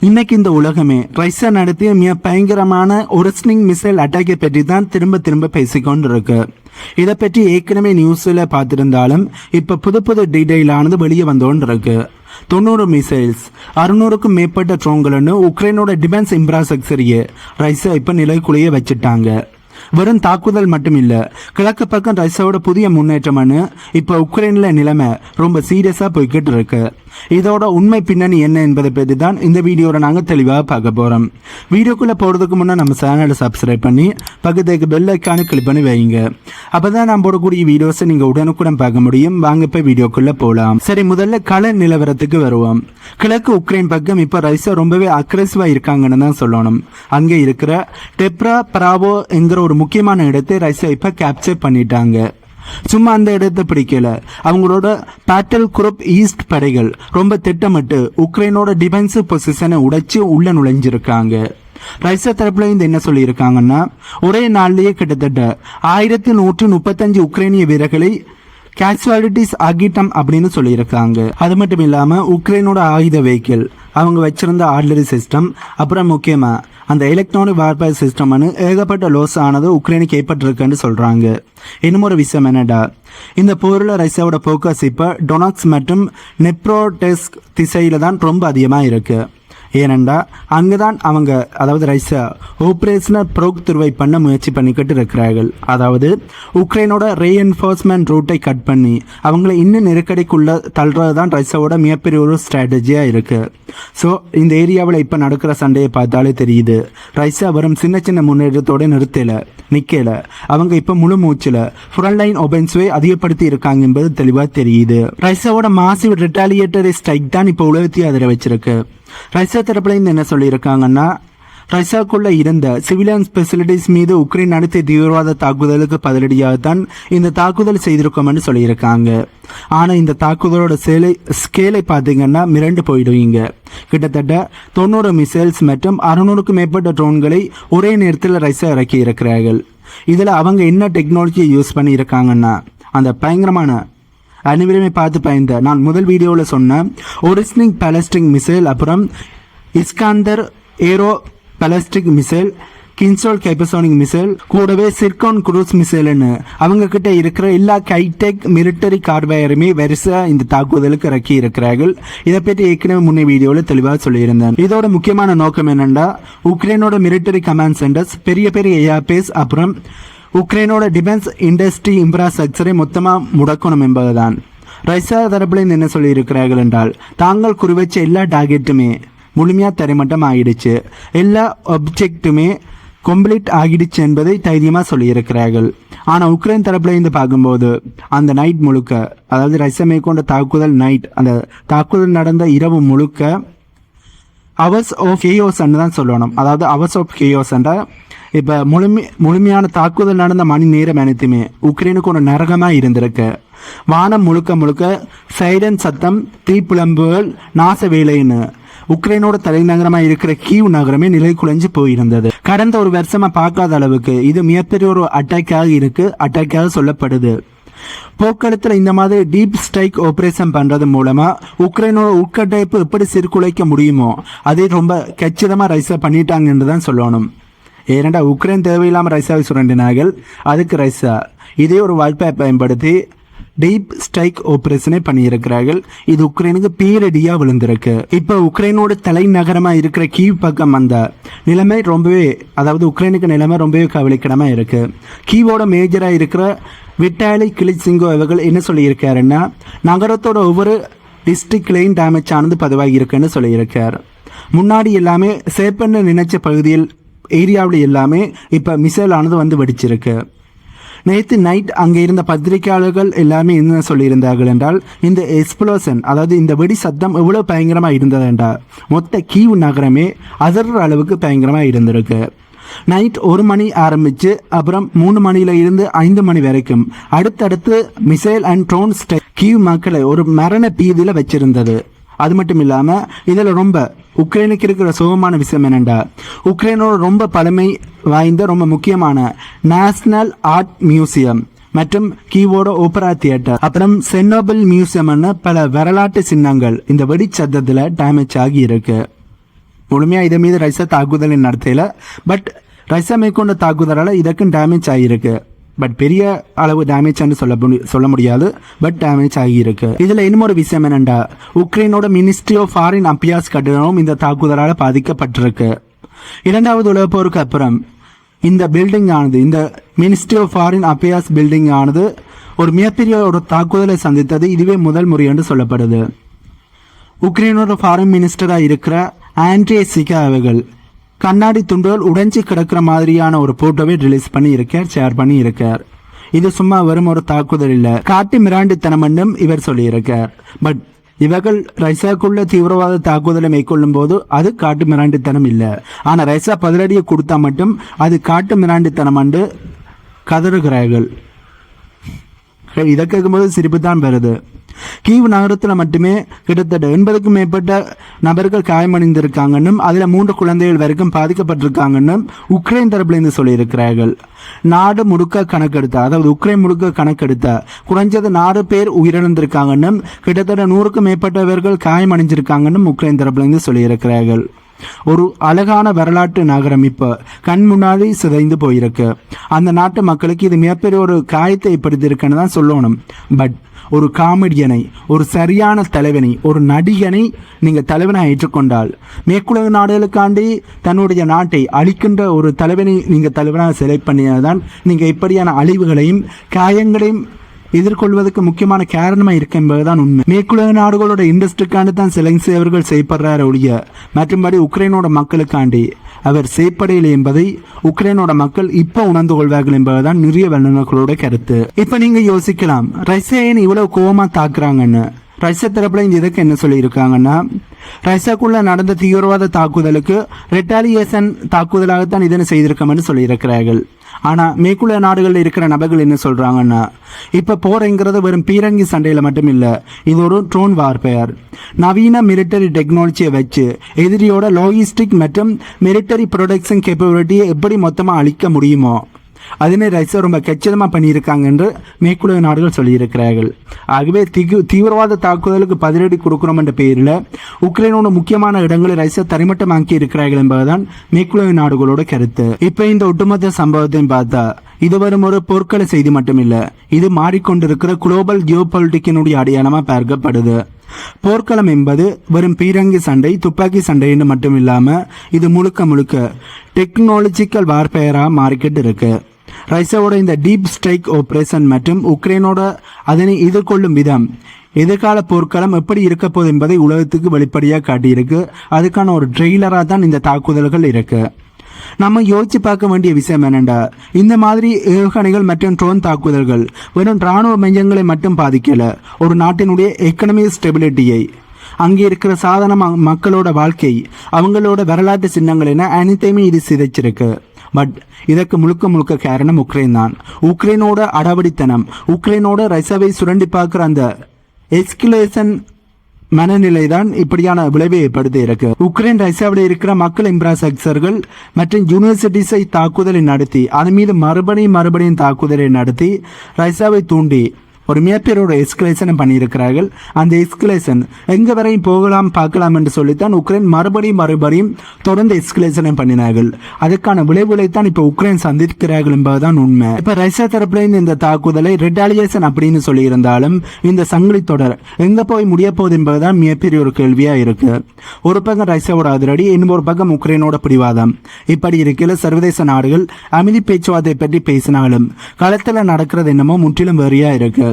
இன்னைக்கு இந்த உலகமே ரஷ்யா நடத்திய மிக பயங்கரமான ஒரிஸ்னிங் மிசைல் அட்டாக்கை பற்றி தான் திரும்ப திரும்ப பேசிக்கொண்டு இருக்கு. இதை பற்றி ஏற்கனவே நியூஸ்ல பார்த்திருந்தாலும் இப்ப புது டீடைலானது வெளியே வந்தோன்னு இருக்கு. 90 மிசைல்ஸ் 600க்கும் மேற்பட்ட ட்ரோன்கள் உக்ரைனோட டிஃபென்ஸ் இன்ஃப்ராஸ்ட்ரக்சரையே ரஷ்யா இப்ப நிலைக்குள்ளேயே வச்சுட்டாங்க. வெறும் தாக்குதல் மட்டும் இல்ல, கிழக்கு பக்கம் ரஷ்யாவோட புதிய முன்னேற்றம்னு இப்ப உக்ரைன்ல நிலைமை ரொம்ப சீரியஸா போய்கிட்டு இருக்கு. இதோட உண்மை பின்னணி என்ன என்பதை பற்றி தான் இந்த வீடியோட நாங்க தெளிவாக பார்க்க போறோம். வீடியோக்குள்ள போறதுக்கு முன்னே நம்ம சேனலை சப்ஸ்கிரைப் பண்ணி பக்கத்துக்கு பெல் ஐக்கானை கிளிக் பண்ணி வைங்க. அப்பதான் நான் போடக்கூடிய வீடியோஸை நீங்க உடனுக்குடன் பார்க்க முடியும். வாங்க இப்ப வீடியோக்குள்ள போலாம். சரி, முதல்ல கள நிலவரத்துக்கு வருவோம். கிழக்கு உக்ரைன் பக்கம் இப்ப ரஷ்யா ரொம்பவே அக்ரெசிவா இருக்காங்கன்னு தான் சொல்லணும். அங்கே இருக்கிற டெப்ரா பிராவோ என்கிற ஒரு முக்கியமான இடத்தை ரஷ்யா இப்ப கேப்சர் பண்ணிட்டாங்க. சும்மா அந்த இடத்தை பிடிக்கல, அவங்களோட பேட்டல் குரூப் ஈஸ்ட் படைகள் ரொம்ப திட்டமிட்டு உக்ரைனோட டிஃபென்சிவ் பொசிஷனை உடைச்சு உள்ள நுழைஞ்சிருக்காங்க. ரஷ்யா தரப்புல இருந்து என்ன சொல்லியிருக்காங்கன்னா, ஒரே நாள்லயே கிட்டத்தட்ட 1135 உக்ரைனிய வீரர்களை கேஷுவாலிட்டிஸ் ஆகிட்டம் அப்படின்னு சொல்லியிருக்காங்க. அது மட்டும் இல்லாம உக்ரைனோட ஆயுத வெஹிக்கிள், அவங்க வச்சிருந்த ஆர்டிலரி சிஸ்டம், அப்புறம் முக்கியமா அந்த எலக்ட்ரானிக் வார்பேர் சிஸ்டம்னு ஏகப்பட்ட லோஸ் ஆனது உக்ரைனுக்கு ஏற்பட்டிருக்குன்னு சொல்றாங்க. இன்னும் ஒரு விஷயம் என்னடா, இந்த போரில் ரஷ்யாவோட போக்கஸ் இப்ப டொனாக்ஸ் மற்றும் நெப்ரோடெஸ்க் திசையில தான் ரொம்ப அதிகமா இருக்கு. ஏனென்றா அங்குதான் அவங்க, அதாவது ரஷ்யா ஆபரேஷனல் ப்ரோக் துருவை பண்ண முயற்சி பண்ணிக்கிட்டு இருக்கிறார்கள். அதாவது உக்ரைனோட ரீஎன்ஃபோர்ஸ்மெண்ட் ரூட்டை கட் பண்ணி அவங்களை இன்னும் நெருக்கடிக்குள்ள தள்ளுறது தான் ரஷ்யாவோட மிகப்பெரிய ஒரு ஸ்ட்ராட்டஜியா இருக்கு. ஸோ இந்த ஏரியாவில் இப்போ நடக்கிற சண்டையை பார்த்தாலே தெரியுது, ரஷ்யா வரும் சின்ன சின்ன முன்னேற்றத்தோட நிற்கல. அவங்க இப்போ முழு மூச்சில் ஃப்ரண்ட் லைன் ஒபென்ஸ்வை அதிகப்படுத்தி இருக்காங்க என்பது தெளிவாக தெரியுது. ரஷ்யாவோட மாசிவ் ரிட்டாலியேட்டரி ஸ்ட்ரைக் தான் இப்போ உலகத்தையே அதிர வச்சிருக்கு. ரஷ்யா தரப்புல இருந்து என்ன சொல்லியிருக்காங்கன்னா, ரஷ்யாக்குள்ள இருந்த சிவிலியன் ஃபெசிலிட்டிஸ் மீது உக்ரைன் நடத்திய தீவிரவாத தாக்குதலுக்கு பதிலடியாகத்தான் இந்த தாக்குதல் செய்திருக்கோம்னு சொல்லியிருக்காங்க. ஆனா இந்த தாக்குதலோட ஸ்கேலை பார்த்தீங்கன்னா மிரண்டு போயிடுவீங்க. கிட்டத்தட்ட 90 மிசைல்ஸ் மற்றும் 600க்கும் மேற்பட்ட ட்ரோன்களை ஒரே நேரத்தில் ரஷ்யா இறக்கி இருக்கிறார்கள். இதுல அவங்க என்ன டெக்னாலஜியை யூஸ் பண்ணி இருக்காங்கன்னா, அந்த பயங்கரமான அனைவருமே பார்த்து பயந்த நான் முதல் வீடியோவில் சொன்ன ஒரிஸ்னிங் பாலஸ்டிக் மிசைல், அப்புறம் Iskander aero ballistic missile, Kinzhal hypersonic missile, கூடவே சிர்கான் குரூஸ் மிசைல்னு அவங்க கிட்ட இருக்கிற எல்லா ஹைடெக் மிலிட்டரி கார்பயருமே வரிசை இந்த தாக்குதலுக்கு இறக்கி இருக்கிறார்கள். இதை பற்றி ஏற்கனவே முன்னே வீடியோவில் தெளிவாக சொல்லியிருந்தேன். இதோட முக்கியமான நோக்கம் என்னென்னா, உக்ரைனோட மிலிட்டரி கமாண்ட் சென்டர்ஸ், பெரிய பெரிய ஏர்பேஸ், அப்புறம் உக்ரைனோட டிஃபென்ஸ் இண்டஸ்ட்ரி இன்ஃப்ராஸ்ட்ரக்சரை மொத்தமாக முடக்கணும் என்பதுதான். ரஷ்யா தரப்புல என்ன சொல்லி இருக்கிறார்கள் என்றால், தாங்கள் குறிவச்ச எல்லா டார்கெட்டுமே முழுமையாக தரைமட்டம் ஆகிடுச்சு, எல்லா ஒப்ஜெக்ட்டுமே கம்ப்ளீட் ஆகிடுச்சு என்பதை தைரியமாக சொல்லியிருக்கிறார்கள். ஆனால் உக்ரைன் தரப்புல இருந்து பார்க்கும்போது அந்த நைட் முழுக்க, அதாவது ரஷ்யா மேற்கொண்ட தாக்குதல் நைட், அந்த தாக்குதல் நடந்த இரவு முழுக்க அவர்ஸ் ஆஃப் கேயோஸ் தான் சொல்லணும். அதாவது அவர்ஸ் ஆஃப் கேயோஸ் என்ற இப்போ முழுமையான தாக்குதல் நடந்த மணி நேரம் அனைத்துமே உக்ரைனுக்கு ஒரு நரகமாக இருந்திருக்கு. வானம் முழுக்க சைரன் சத்தம், தீப்புலம்புகள், நாச வேலைன்னு உக்ரைனோட தலைநகரமாக இருக்கிற கீவ் நகரமே நிலை குலைஞ்சு போயிருந்தது. கடந்த ஒரு வருஷமா பார்க்காத அளவுக்கு இது மிகப்பெரிய ஒரு அட்டாக்காக சொல்லப்படுது. போக்குவரத்துல இந்த மாதிரி டீப் ஸ்ட்ரைக் ஆபரேஷன் பண்றது மூலமா உக்ரைனோட உட்கட்டமைப்பு எப்படி சீர்குலைக்க முடியுமோ அதே ரொம்ப கச்சிதமா ரஷ்யா பண்ணிட்டாங்க என்று தான் சொல்லணும். ஏனென்றா உக்ரைன் தேவையில்லாமல் ரஷ்யாவை சுரண்டினார்கள். அதுக்கு ரஷ்யா இதே ஒரு வாய்ப்பை பயன்படுத்தி டீப் ஸ்ட்ரைக் ஆபரேஷனை பண்ணியிருக்கிறார்கள். இது உக்ரைனுக்கு பேரடியா விழுந்திருக்கு. இப்ப உக்ரைனோட தலைநகரமா இருக்கிற கீவ் பக்கம் அந்த நிலைமை ரொம்பவே, அதாவது உக்ரைனுக்கு நிலைமை ரொம்பவே கவலைக்கிடமா இருக்கு. கீவோட மேஜரா இருக்கிற விட்டாலி கிளிச்சிங்கோ அவர்கள் என்ன சொல்லியிருக்காருன்னா, நகரத்தோட ஒவ்வொரு டிஸ்ட்ரிக்ட்லையும் டேமேஜ் ஆனது பதிவாகி இருக்குன்னு சொல்லியிருக்காரு. முன்னாடி எல்லாமே சேப்பன்னு நினைச்ச பகுதியில் ஏரியாவில் எல்லாமே இப்போ மிசைல் ஆனது வந்து வெடிச்சிருக்கு. நேற்று நைட் அங்கே இருந்த பத்திரிகையாளர்கள் எல்லாமே என்ன சொல்லியிருந்தார்கள் என்றால், இந்த எக்ஸ்ப்ளோஷன், அதாவது இந்த வெடி சத்தம் எவ்வளோ பயங்கரமாக இருந்தது என்றால் மொத்த கீவ் நகரமே அதர்ற அளவுக்கு பயங்கரமாக இருந்திருக்கு. நைட் 1 மணி ஆரம்பிச்சு அப்புறம் 3 மணியில இருந்து 5 மணி வரைக்கும் அடுத்தடுத்து மிசைல் அண்ட் ட்ரோன் கீவ் மக்களை ஒரு மரண பீதியில் வச்சிருந்தது. அது மட்டும் இல்லாம இதுல ரொம்ப உக்ரைனுக்கு இருக்கிற சுகமான விஷயம் என்னென்றா, உக்ரைனோட ரொம்ப பழமை வாய்ந்த ரொம்ப முக்கியமான நேஷனல் ஆர்ட் மியூசியம் மற்றும் கீவோட ஓபரா தியேட்டர், அப்புறம் சென்னோபிள் மியூசியம் பல வரலாற்று சின்னங்கள் இந்த வெடிச்சத்தத்துல டேமேஜ் ஆகி இருக்கு. முழுமையாக இதன் மீது ரஷ்யா தாக்குதலை நடத்தல. பட் ரஷ்யா மேற்கொண்ட தாக்குதலால் இதற்கும் டேமேஜ் ஆகியிருக்கு. பட் பெரிய அளவு டேமேஜ் சொல்ல முடியாது. பட் டேமேஜ் ஆகியிருக்கு. இதில் இன்னொரு விஷயம் என்னென்னா, உக்ரைனோட மினிஸ்ட்ரி ஆஃப் ஃபாரின் அஃபேர்ஸ் கட்டிடமும் இந்த தாக்குதலால் பாதிக்கப்பட்டிருக்கு. இரண்டாவது உலகப் போருக்கு அப்புறம் இந்த பில்டிங் ஆனது, இந்த ministry of foreign affairs building ஆனது ஒரு மிகப்பெரிய ஒரு தாக்குதலை சந்தித்தது. இதுவே முதல் முறை என்று சொல்லப்படுது. உக்ரைனோட ஃபாரின் மினிஸ்டராக இருக்கிற ஆண்ட்ரே சிகா அவர்கள் கண்ணாடி துண்டுகள் உடைஞ்சு கிடக்கிற மாதிரியான ஒரு போட்டோவை ரிலீஸ் பண்ணி இருக்கார், ஷேர் பண்ணி இருக்கார். இது சும்மா வெறும் ஒரு தாக்குதல் இல்லை, காட்டு மிராண்டித்தனம் என்றும் இவர் சொல்லியிருக்கார். பட் இவர்கள் ரஷ்யாக்குள்ள தீவிரவாத தாக்குதலை மேற்கொள்ளும் போது அது காட்டு மிராண்டித்தனம் இல்லை. ஆனால் ரஷ்யா பதிலடியை கொடுத்தா மட்டும் அது காட்டு மிராண்டித்தனம் என்று கதறுகிறார்கள். இதை கேட்கும்போது சிரிப்பு தான் வருது. கீவ் நகரத்தில் மட்டுமே கிட்டத்தட்ட 80க்கும் மேற்பட்ட நபர்கள் காயமடைந்திருக்காங்கன்னும் அதில் 3 குழந்தைகள் வரைக்கும் பாதிக்கப்பட்டிருக்காங்கன்னும் உக்ரைன் தரப்பிலிருந்து சொல்லியிருக்கிறார்கள். நாடு முழுக்க கணக்கெடுத்த, அதாவது உக்ரைன் முழுக்க கணக்கெடுத்த குறைஞ்சது 4 பேர் உயிரிழந்திருக்காங்கன்னும் கிட்டத்தட்ட 100க்கும் மேற்பட்டவர்கள் காயமடைஞ்சிருக்காங்கன்னும் உக்ரைன் தரப்பிலிருந்து சொல்லியிருக்கிறார்கள். ஒரு அழகான வரலாற்று நகரம் இப்ப கண் முன்னாடி சிதைந்து போயிருக்கு. அந்த நாட்டு மக்களுக்கு இது மிகப்பெரிய ஒரு காயத்தை ஏற்படுத்தியிருக்குன்னு தான் சொல்லணும். பட் ஒரு காமெடியனை, ஒரு சரியான தலைவனை, ஒரு நடிகனை நீங்கள் தலைவனாக ஏற்றுக்கொண்டால், மேற்குலக நாடுகளுக்காண்டி தன்னுடைய நாட்டை அழிக்கின்ற ஒரு தலைவனை நீங்கள் தலைவனாக செலக்ட் பண்ணியதான் நீங்கள் இப்படியான அழிவுகளையும் காயங்களையும் எதிர்கொள்வதற்கு முக்கியமான காரணமாக இருக்கு என்பதுதான் உண்மை. மேற்குலக நாடுகளோட இண்டஸ்ட்ரிக்காண்டி தான் செலென்சி அவர்கள் செய்யப்படுறாரு ஒழிய மற்றும்படி உக்ரைனோட மக்களுக்காண்டி அவர் செய்யப்படையில்லை என்பதை உக்ரைனோட மக்கள் இப்ப உணர்ந்து கொள்வார்கள் என்பதுதான் நிறைய வல்லுநர்களோட கருத்து. இப்ப நீங்க யோசிக்கலாம், ரஷ்யா ஏன் இவ்வளவு கோபமா தாக்குறாங்கன்னு. ரஷ்யா தரப்புல இந்த இதுக்கு என்ன சொல்லியிருக்காங்கன்னா, ரஷ்யாக்குள்ள நடந்த தீவிரவாத தாக்குதலுக்கு ரெட்டாலியேஷன் தாக்குதலாகத்தான் இதனை செய்திருக்கோம்னு சொல்லியிருக்கிறார்கள். ஆனால் மேற்குள்ள நாடுகளில் இருக்கிற நபர்கள் என்ன சொல்கிறாங்கன்னா, இப்போ போரைங்கிறது வெறும் பீரங்கி சண்டையில் மட்டும் இல்லை, இது ஒரு ட்ரோன் வார்பேர். நவீன மிலிட்டரி டெக்னாலஜியை வச்சு எதிரியோட லாஜிஸ்டிக் மற்றும் மிலிட்டரி ப்ரொடக்ஷன் கேப்பபிலிட்டியை எப்படி மொத்தமாக அழிக்க முடியுமோ அதனை ரஷ்யா ரொம்ப கச்சிதமாக பண்ணியிருக்காங்க என்று மேற்குலக நாடுகள் சொல்லியிருக்கிறார்கள். ஆகவே தீவிரவாத தாக்குதலுக்கு பதிலடி கொடுக்கிறோம் என்ற பெயரில் உக்ரைனோட முக்கியமான இடங்களை ரஷ்யா தரைமட்டமாக்கி இருக்கிறார்கள் என்பதுதான் மேற்குலக நாடுகளோட கருத்து. இப்போ இந்த ஒட்டுமொத்த சம்பவத்தையும் பார்த்தா இது வரும் ஒரு போர்க்கள செய்தி மட்டுமில்லை, இது மாறிக்கொண்டிருக்கிற குளோபல் ஜியோபாலிட்டிக்கினுடைய அடையாளமாக பார்க்கப்படுது. போர்க்களம் என்பது வெறும் பீரங்கி சண்டை, துப்பாக்கி சண்டை என்று மட்டும் இல்லாமல் இது முழுக்க முழுக்க டெக்னாலஜிக்கல் வார்பேராக மாறிக்கிட்டு இருக்கு. ரஷ்யாவோட இந்த டீப் ஸ்ட்ரைக் ஆபரேஷன் மற்றும் உக்ரைனோட அதனை எதிர்கொள்ளும் விதம், எதிர்கால போர்க்களம் எப்படி இருக்க போகுது என்பதை உலகத்துக்கு வெளிப்படையாக காட்டியிருக்கு. அதுக்கான ஒரு ட்ரெய்லராக தான் இந்த தாக்குதல்கள் இருக்கு. நம்ம யோசிச்சு பார்க்க வேண்டிய விஷயம் என்னென்னா, இந்த மாதிரி ஏவுகணைகள் மற்றும் ட்ரோன் தாக்குதல்கள் வெறும் இராணுவ மையங்களை மட்டும் பாதிக்கல, ஒரு நாட்டினுடைய எக்கனமிக் ஸ்டெபிலிட்டியை, அங்கே இருக்கிற சாதாரண மக்களோட வாழ்க்கை, அவங்களோட வரலாற்று சின்னங்கள் என அனைத்தையுமே இது சிதைச்சிருக்கு. பட் இதற்கு முழுக்க முழுக்க காரணம் உக்ரைன் தான். உக்ரைனோட அடாவடித்தனம், உக்ரைனோட ரஷ்யாவை சுரண்டி பார்க்குற அந்த எஸ்கலேஷன் மனநிலை தான் இப்படியான விளைவை ஏற்படுத்தி இருக்கு. உக்ரைன் ரஷ்யாவில் இருக்கிற மக்கள் இன்ஃப்ராஸ்ட்ரக்சர்கள் மற்றும் யூனிவர்சிட்டிஸை தாக்குதலை நடத்தி அதன் மீது மறுபடியும் தாக்குதலை நடத்தி ரஷ்யாவை தூண்டி ஒரு மிகப்பெரிய ஒரு எஸ்கலேஷனை பண்ணியிருக்கிறார்கள். அந்த எஸ்கலேஷன் எங்கே வரையும் போகலாம் பார்க்கலாம் என்று சொல்லித்தான் உக்ரைன் மறுபடியும் தொடர்ந்து எஸ்கலேஷனை பண்ணினார்கள். அதுக்கான விளைவுகளைத்தான் இப்போ உக்ரைன் சந்திக்கிறார்கள் என்பதுதான் உண்மை. இப்போ ரஷ்யா தரப்புல இந்த தாக்குதலை ரெட்டாலியேஷன் அப்படின்னு சொல்லியிருந்தாலும் இந்த சங்கிலி தொடர் எங்கே போய் முடிய போகுது என்பதுதான் மிகப்பெரிய ஒரு கேள்வியாக இருக்கு. ஒரு பக்கம் ரஷ்யாவோட அதிரடி, இன்னொரு பக்கம் உக்ரைனோட பிடிவாதம். இப்படி இருக்கையில் சர்வதேச நாடுகள் அமைதி பேச்சுவார்த்தை பற்றி பேசினாலும் களத்தில் நடக்கிறது என்னமோ முற்றிலும் வேறையா இருக்கு.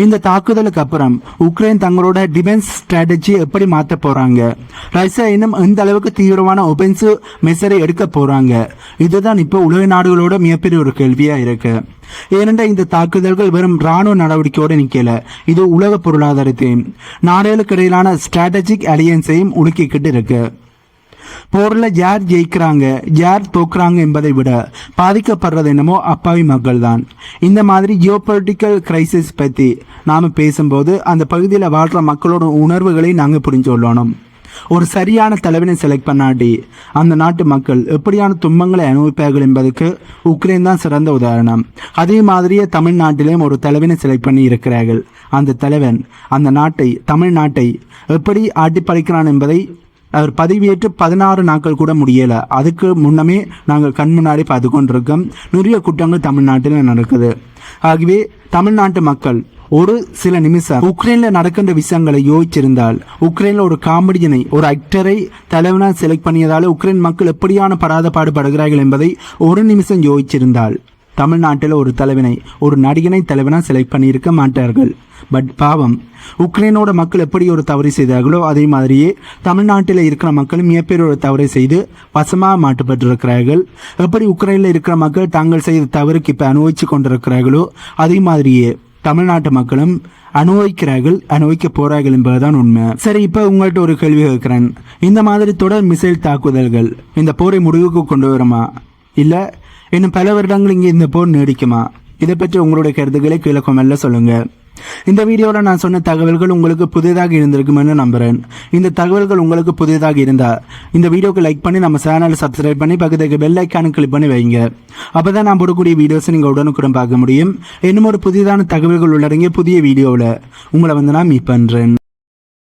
இந்த தாக்குதலுக்கு அப்புறம் உக்ரைன் தங்களோட டிஃபென்ஸ் ஸ்ட்ராட்டஜி எப்படி மாற்ற போறாங்க, ரஷ்யா இன்னும் எந்த அளவுக்கு தீவிரமான ஒபென்சிவ் மெஷரை எடுக்க போறாங்க, இதுதான் இப்போ உலக நாடுகளோட மிகப்பெரிய ஒரு கேள்வியா இருக்கு. ஏனென்றால் இந்த தாக்குதல்கள் வெறும் இராணுவ நடவடிக்கையோடு நிற்கல, இது உலக பொருளாதாரத்தையும் நாடுகளுக்கு இடையிலான ஸ்ட்ராட்டஜிக் அலியன்ஸையும் உலுக்கிக்கிட்டு இருக்கு. போரில் யார் ஜெயிக்கிறாங்க யார் தோக்குறாங்க என்பதை விட பாதிக்கப்படுறது என்னமோ அப்பாவி மக்கள் தான். இந்த மாதிரி ஜியோபொலிட்டிக்கல் கிரைசிஸ் பற்றி நாம் பேசும்போது அந்த பகுதியில் வாழ்கிற மக்களோட உணர்வுகளை நாங்கள் புரிஞ்சு கொள்ளணும். ஒரு சரியான தலைவனை செலக்ட் பண்ணாட்டி அந்த நாட்டு மக்கள் எப்படியான துன்பங்களை அனுபவிப்பார்கள் என்பதற்கு உக்ரைன் தான் சிறந்த உதாரணம். அதே மாதிரியே தமிழ்நாட்டிலேயும் ஒரு தலைவனை செலக்ட் பண்ணி இருக்கிறார்கள். அந்த தலைவன் அந்த நாட்டை, தமிழ்நாட்டை எப்படி ஆட்டி படைக்கிறான் என்பதை அவர் பதவியேற்று 16 நாட்கள் கூட முடியல. அதுக்கு முன்னமே நாங்கள் கண் முன்னாடி பார்த்து கொண்டிருக்கோம். நிறைய குற்றங்கள் தமிழ்நாட்டில் நடக்குது. ஆகவே தமிழ்நாட்டு மக்கள் ஒரு சில நிமிஷம் உக்ரைன்ல நடக்கின்ற விஷயங்களை யோசிச்சிருந்தால், உக்ரைன்ல ஒரு காமெடியனை ஒரு ஆக்டரை தலைவனா செலக்ட் பண்ணியதால உக்ரைன் மக்கள் எப்படியான பாடுபடுகிறார்கள் என்பதை ஒரு நிமிஷம் யோசிச்சிருந்தால் தமிழ்நாட்டில் ஒரு தலைவனை ஒரு நடிகனை தலைவனா செலக்ட் பண்ணியிருக்க மாட்டார்கள். பட் பாவம், உக்ரைனோட மக்கள் எப்படி ஒரு தவறு செய்தார்களோ அதே மாதிரியே தமிழ்நாட்டில் இருக்கிற மக்களும் மிகப்பெரிய ஒரு தவறை செய்து வசமாக மாட்டப்பட்டிருக்கிறார்கள். எப்படி உக்ரைனில் இருக்கிற மக்கள் தாங்கள் செய்த தவறுக்கு இப்போ அனுபவிச்சு கொண்டிருக்கிறார்களோ அதே மாதிரியே தமிழ்நாட்டு மக்களும் அனுபவிக்க போறார்கள் என்பதுதான் உண்மை. சரி, இப்ப உங்கள்கிட்ட ஒரு கேள்வி கேட்கிறேன். இந்த மாதிரி தொடர் மிசைல் தாக்குதல்கள் இந்த போரை முடிவுக்கு கொண்டு வருமா, இல்ல இன்னும் பல வருடங்கள் இங்கே இந்த போர் நீடிக்குமா? இதை பற்றி உங்களுடைய கருத்துக்களை கீழே கமெண்ட்ல சொல்லுங்க. இந்த வீடியோவில் நான் சொன்ன தகவல்கள் உங்களுக்கு புதிதாக இருந்திருக்குமென்னு நம்புறேன். இந்த தகவல்கள் உங்களுக்கு புதிதாக இருந்தா இந்த வீடியோக்கு லைக் பண்ணி நம்ம சேனலை சப்ஸ்கிரைப் பண்ணி பக்கத்துக்கு பெல் ஐக்கானை கிளிக் பண்ணி வைங்க. அப்பதான் நான் போடக்கூடிய வீடியோஸை நீங்கள் உடனுக்குடன் பார்க்க முடியும். இன்னும் ஒரு புதிதான தகவல்கள் உள்ளடங்கிய புதிய வீடியோவில் உங்களை நான் மீட் பண்றேன்.